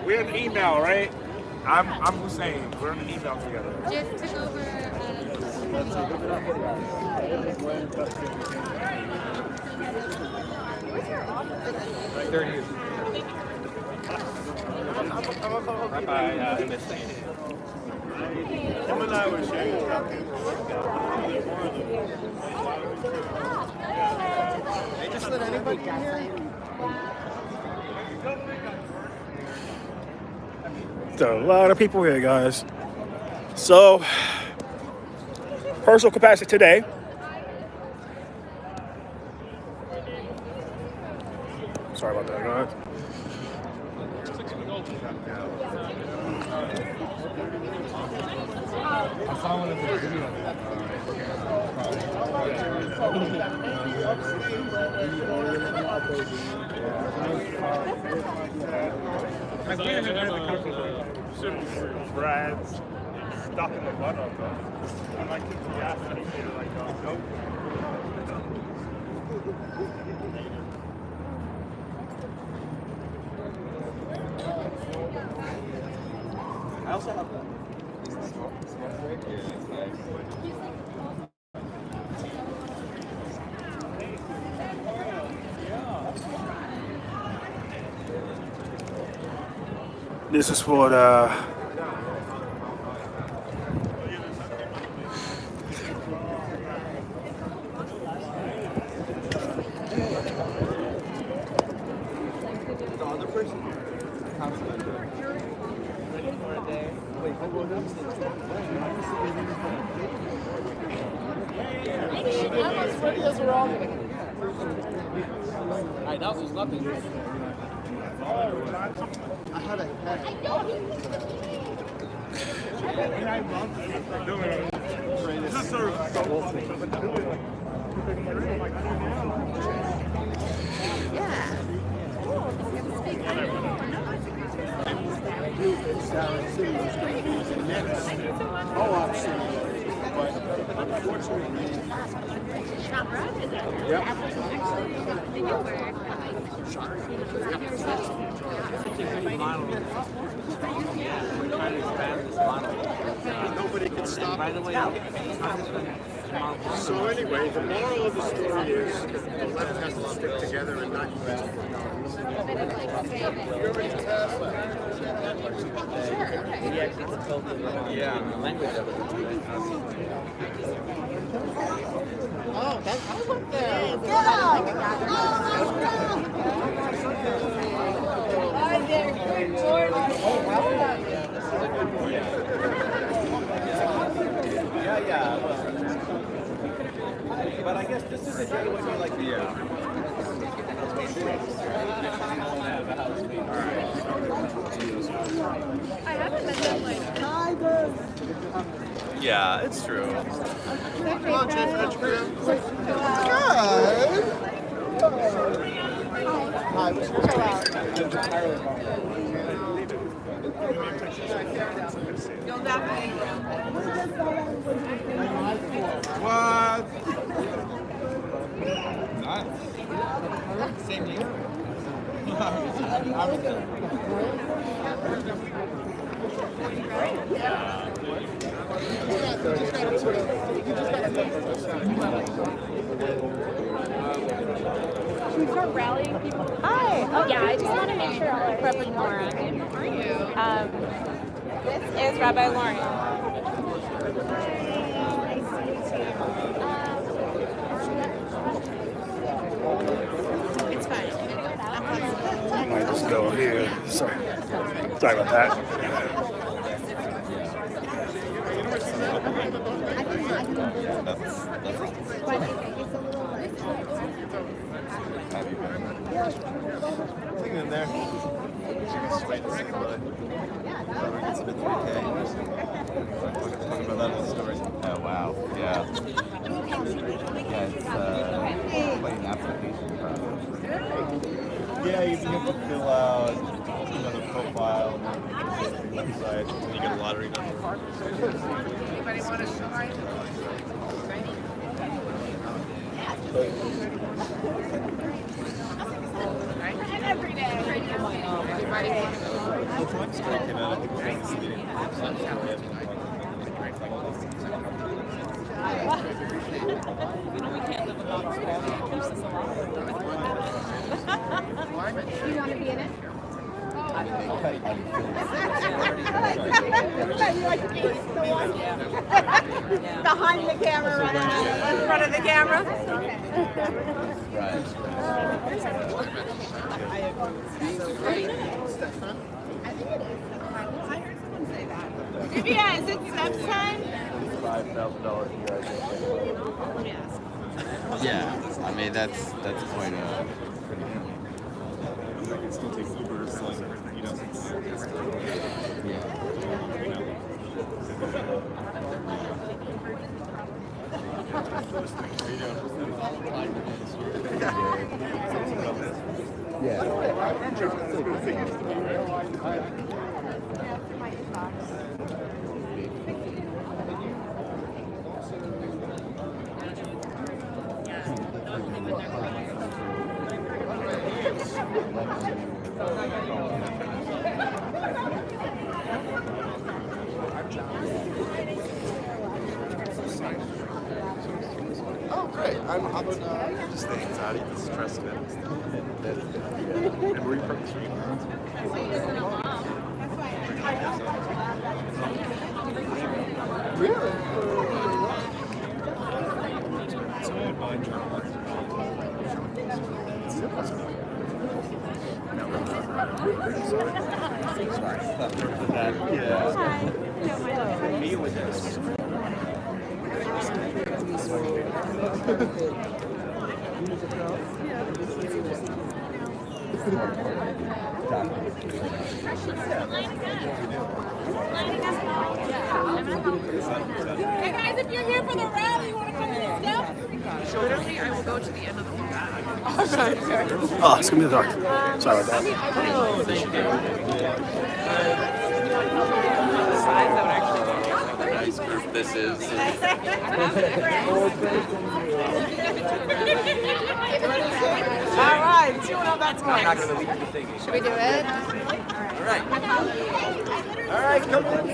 We're in email, right? I'm Hussein. We're in an email together. Just took over. Where's your office? Right there it is. Right by MSC. Him and I were sharing. They just let anybody in here? There's a lot of people here, guys. So, personal capacity today. Sorry about that, guys. I saw one of the videos. Brad's stuck in the butt of them. I'm like, it's gas station. Like, nope. I also have that. This is for the That was nothing. I had a Nobody can stop. By the way, so anyway, the moral of the story is the left has to stick together and not use yeah, the language of it. Oh, that's I was up there. Yeah. But I guess this is a day when you're like, I haven't been that way. yeah, it's true. Hi, what's your What? Nice. Same here. Should we start rallying people? Hi. Oh, yeah, I just want to make sure all our Reverend Laura. How are you? This is Rabbi Lauren. It's fine. I might just go here. Sorry about that. Hang in there. Talking about that whole story. Oh wow, yeah. Yeah, it's like an application process. Yeah, you have to fill out the profile and the website, and you get a lottery number. Anybody want to try? Every day. Everybody. came out, I think, before this meeting. You want to be in it? Behind the camera, right in front of the camera. Yeah, is it steps time? $5,000 Yeah, I mean that's quite a. I can still take Uber, so you know, it's Oh, great. I'm just the anxiety, the stress of it. And were you from the street? Really? so I bind your me with this. Hey guys, if you're here for the rally, you want to come to the steps? Literally, I will go to the end of the whole bag. Oh, it's gonna be dark. Sorry about that. Nice group this is. All right, see what that's going. Should we do it? All right, come on.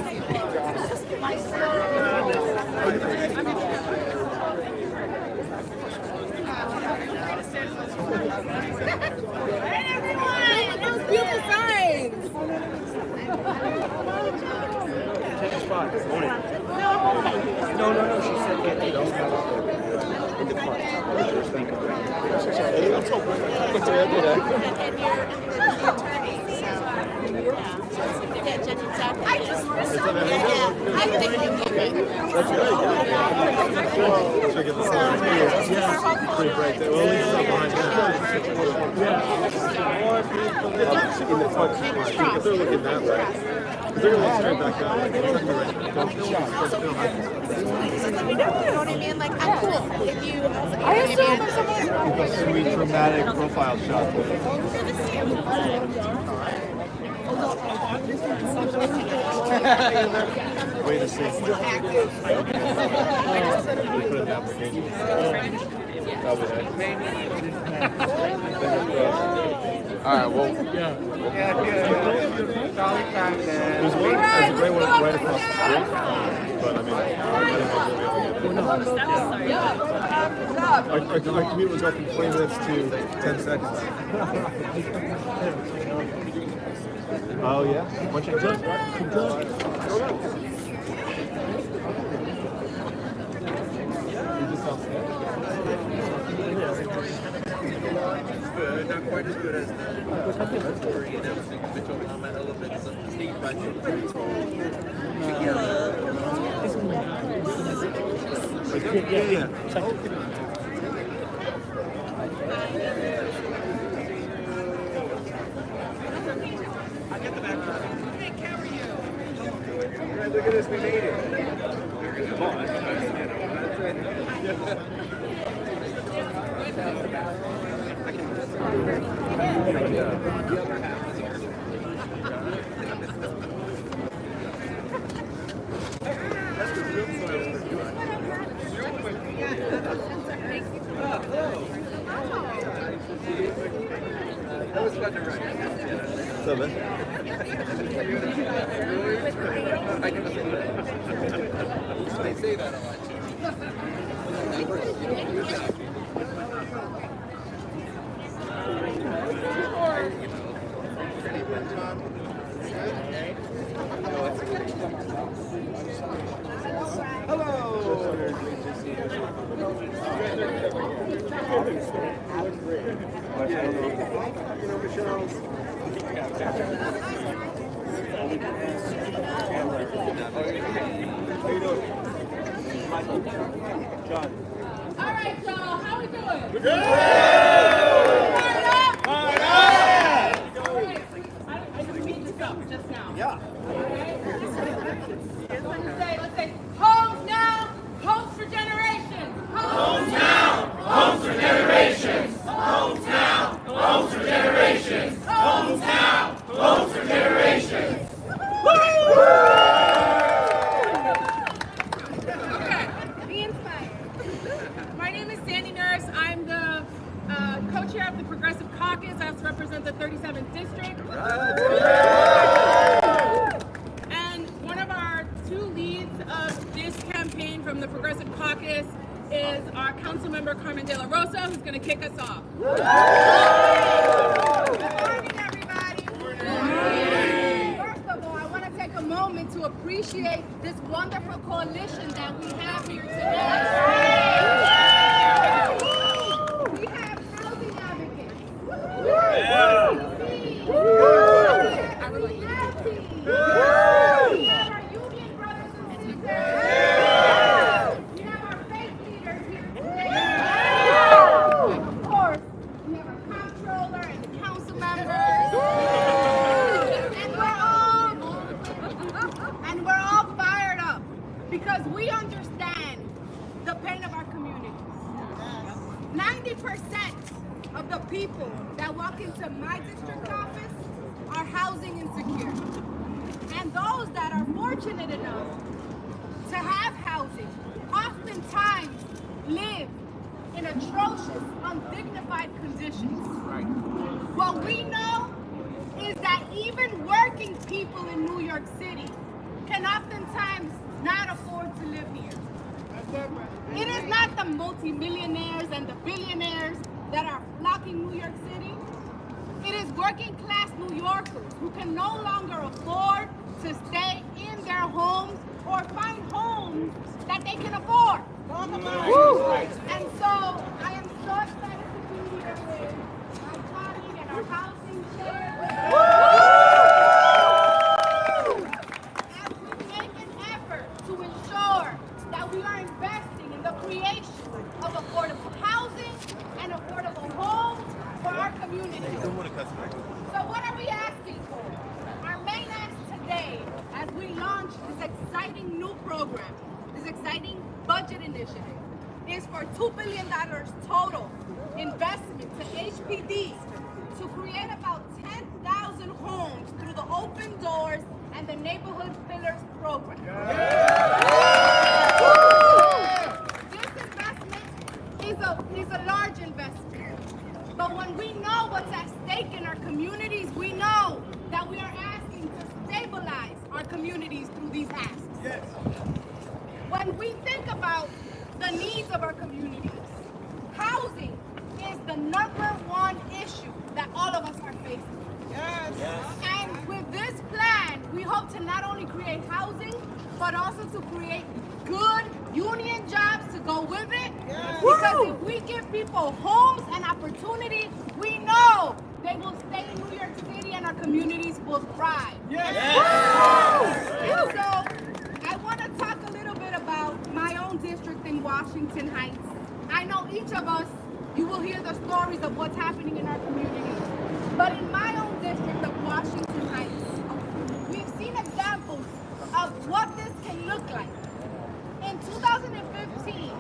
Hey everyone! Those beautiful signs! Take a spot. Own it. No, she said get it. In the front. Let's hope. Pretty bright there. Well, at least it's not behind that. In the front. If they're looking that way. Because they're going to look straight back that way. Let me know, you know what I mean? Like, I'm cool. If you... I assume if someone's... Sweet dramatic profile shot. Way to see. Alright, well. There's a great one right across the street. But I mean, our commute would go from 20 minutes to 10 seconds. Oh, yeah? One check. Not quite as good as the story and everything, individual element elements of the state budget. Yeah. Look at this, we made it. That was fun to write. What's up, man? They say that a lot. All right, y'all, how we doing? Good. Fired up? Fired up! All right. I just made this up just now. Yeah. Let's say, homes now, homes for generations. Homes Now, homes for generations. Homes now, homes for generations. Homes now, homes for generations. Be inspired. My name is Sandy Nurse. I'm the co-chair of the Progressive Caucus. I also represent the 37th District. And one of our two leads of this campaign from the Progressive Caucus is our council member, Carmen De La Rosa, who's going to kick us off. Good morning, everybody. Good morning. First of all, I want to take a moment to appreciate this wonderful coalition that we have here today. We have housing advocates. We have our union brothers and sisters. We have our faith leaders here today. Of course, we have our comptroller and the council members. And we're all fired up because we understand the pain of our communities. 90% of the people that walk into my district office are housing insecure. And those that are fortunate enough to have housing oftentimes live in atrocious, undignified conditions. What we know is that even working people in New York City can oftentimes not afford to live here. It is not the multimillionaires and the billionaires that are flocking New York City. It is working class New Yorkers who can no longer afford to stay in their homes or find homes that they can afford. And so I am so excited to be here with my colleague and our housing chair. As we make an effort to ensure that we are investing in the creation of affordable housing and affordable homes for our community. So what are we asking for? Our main ask today, as we launch this exciting new program, this exciting budget initiative, is for $2 billion total investment to HPD to create about 10,000 homes through the Open Doors and the Neighborhood Pillars program. This investment is a large investment, but when we know what's at stake in our communities, we know that we are asking to stabilize our communities through these asks. Yes. When we think about the needs of our communities, housing is the #1 issue that all of us are facing. Yes. And with this plan, we hope to not only create housing, but also to create good union jobs to go with it. Yes. Because if we give people homes and opportunity, we know they will stay in New York City and our communities will thrive. Yes. And so I want to talk a little bit about my own district in Washington Heights. I know each of us, you will hear the stories of what's happening in our communities. But in my own district of Washington Heights, we've seen examples of what this can look like. In 2015,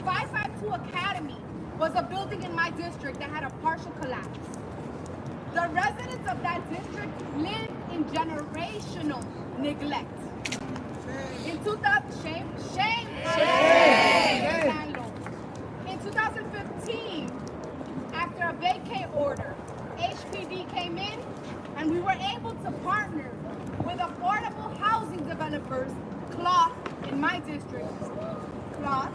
552 Academy was a building in my district that had a partial collapse. The residents of that district lived in generational neglect. In 2015, after a vacate order, HPD came in and And we were able to partner with affordable housing developers, Cloth, in my district, Cloth,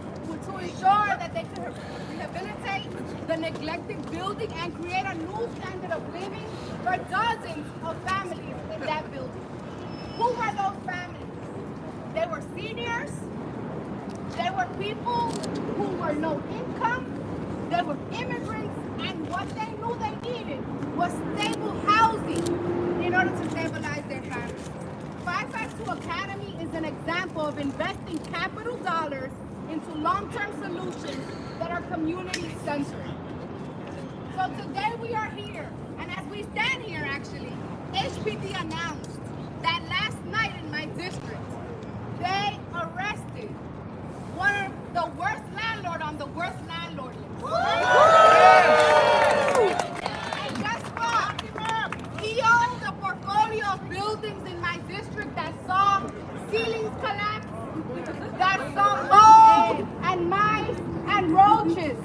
to ensure that they could rehabilitate the neglected building and create a new standard of living for dozens of families in that building. Who were those families? They were seniors, they were people who were low income, they were immigrants, and what they knew they needed was stable housing in order to stabilize their families. 552 Academy is an example of investing capital dollars into long-term solutions that are community-centered. So today we are here, and as we stand here actually, HPD announced that last night in my district, they arrested one of the worst landlord on the worst landlord list. And guess what? He owned a portfolio of buildings in my district that saw ceilings collapse, that saw mold and mice and roaches.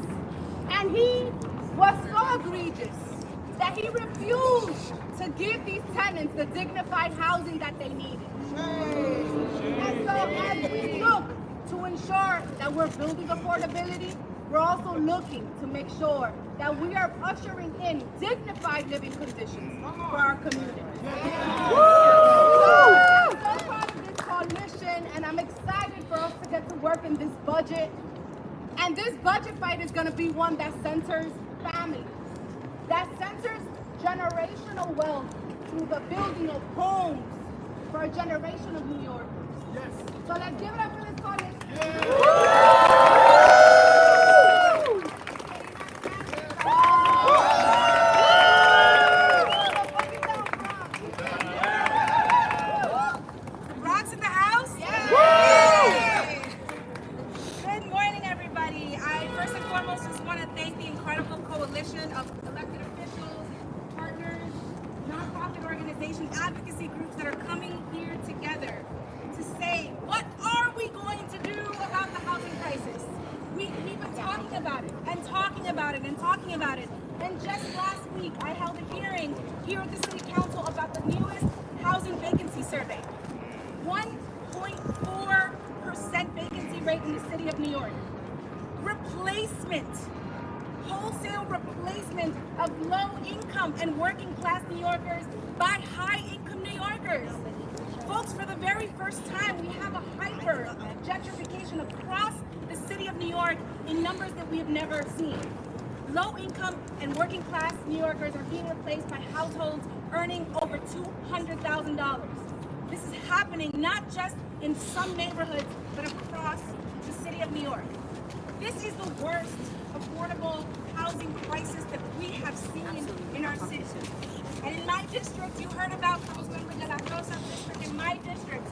And he was so egregious that he refused to give these tenants the dignified housing that they needed. And so as we look to ensure that we're building affordability, we're also looking to make sure that we are ushering in dignified living conditions for our community. I'm so proud of this coalition, and I'm excited for us to get to work in this budget. And this budget fight is going to be one that centers families, that centers generational wealth through the building of homes for a generation of New Yorkers. Yes. So let's give it up for this coalition. The Bronx in the house? Yeah. Good morning, everybody. I first and foremost just want to thank the incredible coalition of elected officials, partners, nonprofit organizations, advocacy groups that are coming here together to say, what are we going to do about the housing crisis? We've been talking about it and talking about it and talking about it. And just last week, I held a hearing here at the City Council about the newest housing vacancy survey. 1.4% vacancy rate in the city of New York. Replacement, wholesale replacement of low income and working class New Yorkers by high income New Yorkers. Folks, for the very first time, we have a hyper gentrification across the city of New York in numbers that we have never seen. Low income and working class New Yorkers are being replaced by households earning over $200,000. This is happening not just in some neighborhoods, but across the city of New York. This is the worst affordable housing crisis that we have seen in our city. And in my district, you heard about district. In my district,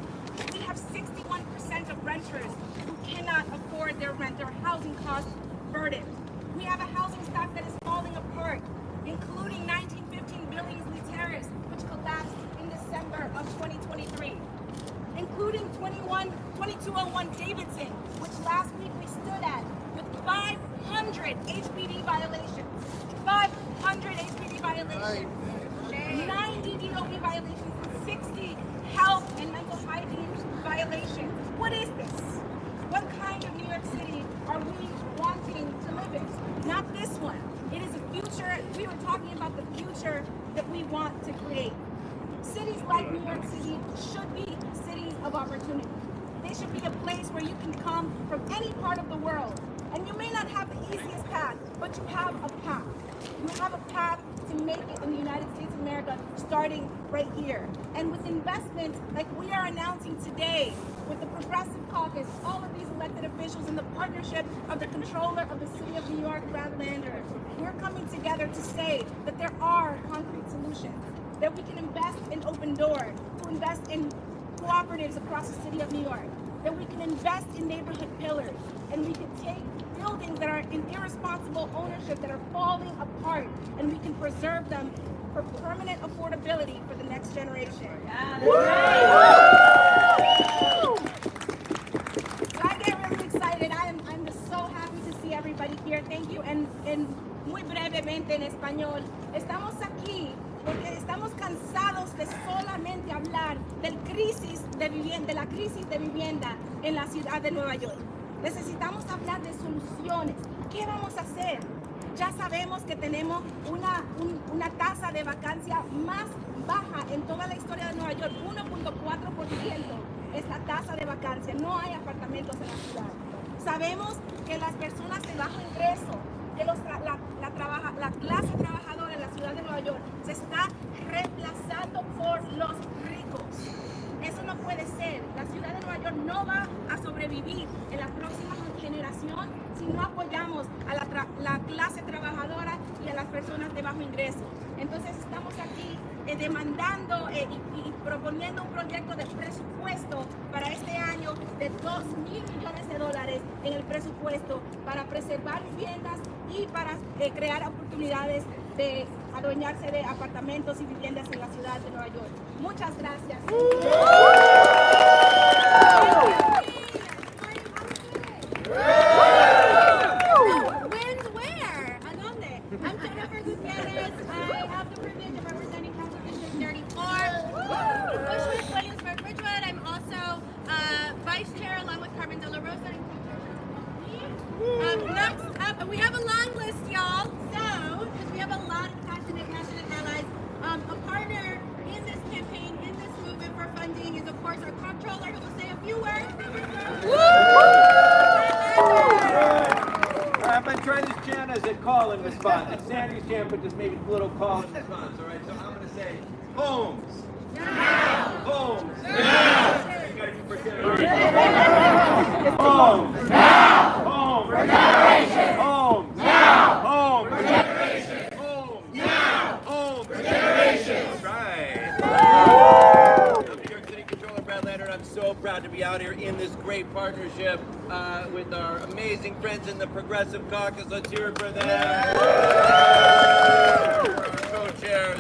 we have 61% of renters who cannot afford their rent, their housing cost burden. We have a housing stock that is falling apart, including 1915 Billingsley Terrace, which collapsed in December of 2023, including 2201 Davidson, which last week we stood at with 500 HPD violations. 500 HPD violations, 90 DOE violations, and 60 health and mental hygiene violations. What is this? What kind of New York City are we wanting to live in? Not this one. It is a future. We were talking about the future that we want to create. Cities like New York City should be cities of opportunity. They should be a place where you can come from any part of the world. And you may not have the easiest path, but you have a path. You have a path to make it in the United States of America, starting right here. And with investments like we are announcing today, with the Progressive Caucus, all of these elected officials in the partnership of the Comptroller of the City of New York, Brad Lander, we're coming together to say that there are concrete solutions, that we can invest in Open Door, to invest in cooperatives across the City of New York, that we can invest in neighborhood pillars, and we can take buildings that are in irresponsible ownership that are falling apart, and we can preserve them for permanent affordability for the next generation. So I get really excited. I'm just so happy to see everybody here. Thank you. And muy brevemente en español, estamos aquí porque estamos cansados hablar de la crisis de vivienda en la ciudad de Nueva York. Necesitamos hablar de soluciones. ¿Qué vamos a hacer? Ya sabemos que tenemos una tasa de vacancia más baja en toda la historia de Nueva York, 1.4% es la tasa de vacancia. No hay apartamentos en la ciudad. Sabemos que las personas de bajo ingreso, que la clase trabajadora en la ciudad de Nueva York se está reemplazando por los ricos. Eso no puede ser. La ciudad de Nueva York no va a sobrevivir en la próxima generación si no apoyamos a la clase trabajadora y a las personas de bajo ingreso. Entonces estamos aquí demandando y proponiendo un proyecto de presupuesto para este año de $2.000 millones en el presupuesto para preservar viviendas y para crear oportunidades de adueñarse de apartamentos y viviendas en la ciudad de Nueva York. Muchas gracias. Wins where? ¿A dónde? I'm Jennifer Gutierrez. I have the privilege of representing Council District 34. Bushwick, Williamsburg, Ridgewood. I'm also Vice Chair along with Carmen De La Rosa. Next up, we have a long list, y'all. So, because we have a lot of passionate allies, a partner in this campaign, in this movement for funding is, of course, our comptroller, who will say a few words. I'm going to try this chant as a call and response. It's Sandy's chant, but just maybe a little call and response. All right, so I'm going to say, homes. Now. Homes. Now. You got to do for generations. Homes. Now. Homes. For generations. Homes. Now. Homes. For generations. Homes. Now. Homes. For generations. Right. I'm New York City Controller Brad Leonard. I'm so proud to be out here in this great partnership with our amazing friends in the Progressive Caucus. Let's hear it for them. Our co-chairs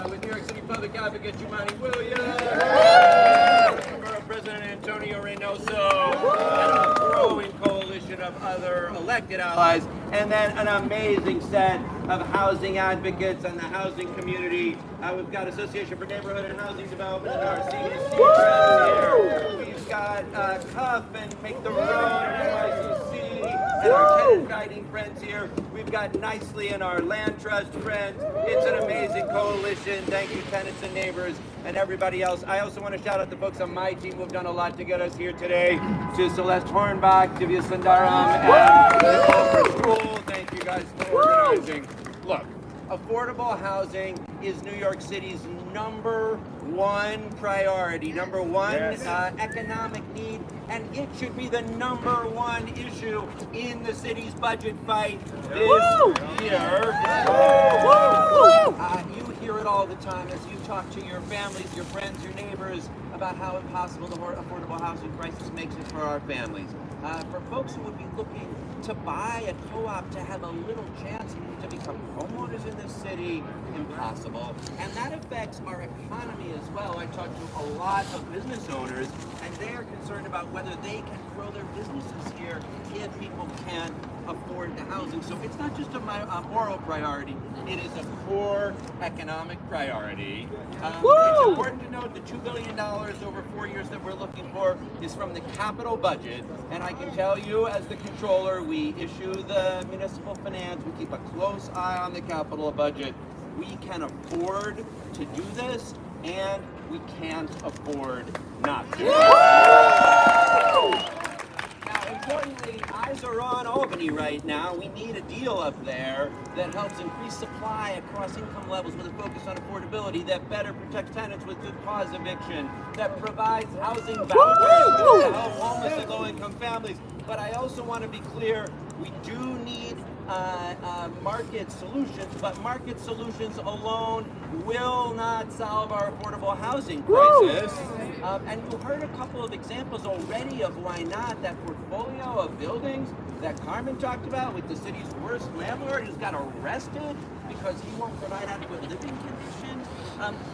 with New York City Public Advocate Jumaane Williams, Borough President Antonio Reynoso, and a growing coalition of other elected allies, and then an amazing set of housing advocates and the housing community. We've got Association for Neighborhood and Housing Development and our CDC friends here. We've got CUF and Make the Road and NYCC and our tenant guiding friends here. We've got Nicely and our land trust friends. It's an amazing coalition. Thank you, tenants and neighbors and everybody else. I also want to shout out the folks on my team who've done a lot to get us here today. To Celeste Hornbach, Divya Sundaram, and Nicole School. Thank you guys for organizing. Look, affordable housing is New York City's number one priority, number one economic need, and it should be the number one issue in the city's budget fight this year. You hear it all the time as you talk to your families, your friends, your neighbors about how impossible the affordable housing crisis makes it for our families. For folks who would be looking to buy a co-op to have a little chance to become homeowners in this city, impossible. And that affects our economy as well. I talk to a lot of business owners, and they are concerned about whether they can grow their businesses here if people can't afford the housing. So it's not just a moral priority, it is a core economic priority. It's important to note the $2 billion over 4 years that we're looking for is from the capital budget, and I can tell you as the controller, we issue the municipal finance, we keep a close eye on the capital budget. We can afford to do this, and we can't afford not to. Now, importantly, eyes are on Albany right now. We need a deal up there that helps increase supply across income levels with a focus on affordability, that better protects tenants with good cause eviction, that provides housing vouchers to help homeless and low-income families. But I also want to be clear, we do need market solutions, but market solutions alone will not solve our affordable housing crisis. And you heard a couple of examples already of why not. That portfolio of buildings that Carmen talked about with the city's worst landlord who's got arrested because he won't provide adequate living conditions.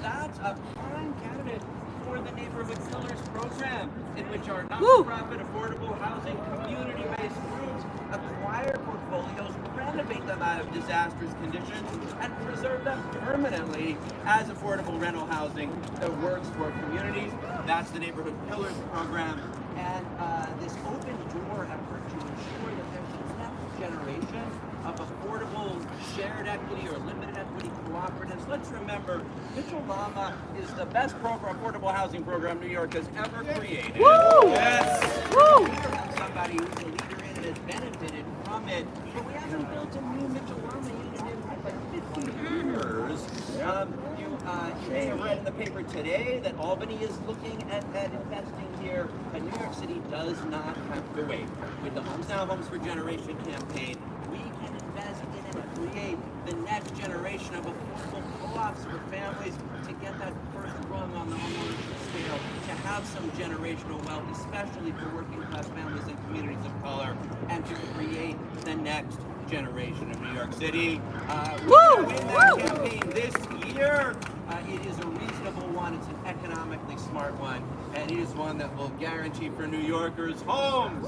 That's a prime candidate for the Neighborhood Pillars program, in which our not-for-profit affordable housing community-based groups acquire portfolios, renovate them out of disastrous conditions, and preserve them permanently as affordable rental housing that works for communities. That's the Neighborhood Pillars program, and this open door effort to ensure that there's a next generation of affordable shared equity or limited equity cooperatives. Let's remember, Mitchell-Lama is the best affordable housing program New York has ever created. Woo! Yes! Woo! We have somebody who's a leader in it, has benefited from it, but we haven't built a new Mitchell-Lama unit in like 50 years. You may have read in the paper today that Albany is looking at investing here, but New York City does not have to wait. With the Homes Now, Homes for Generation campaign, we can invest in and create the next generation of affordable co-ops for families to get that first rung on the homeownership scale, to have some generational wealth, especially for working class families and communities of color, and to create the next generation of New York City. We're going to win that campaign this year. It is a reasonable one. It's an economically smart one, and it is one that will guarantee for New Yorkers homes,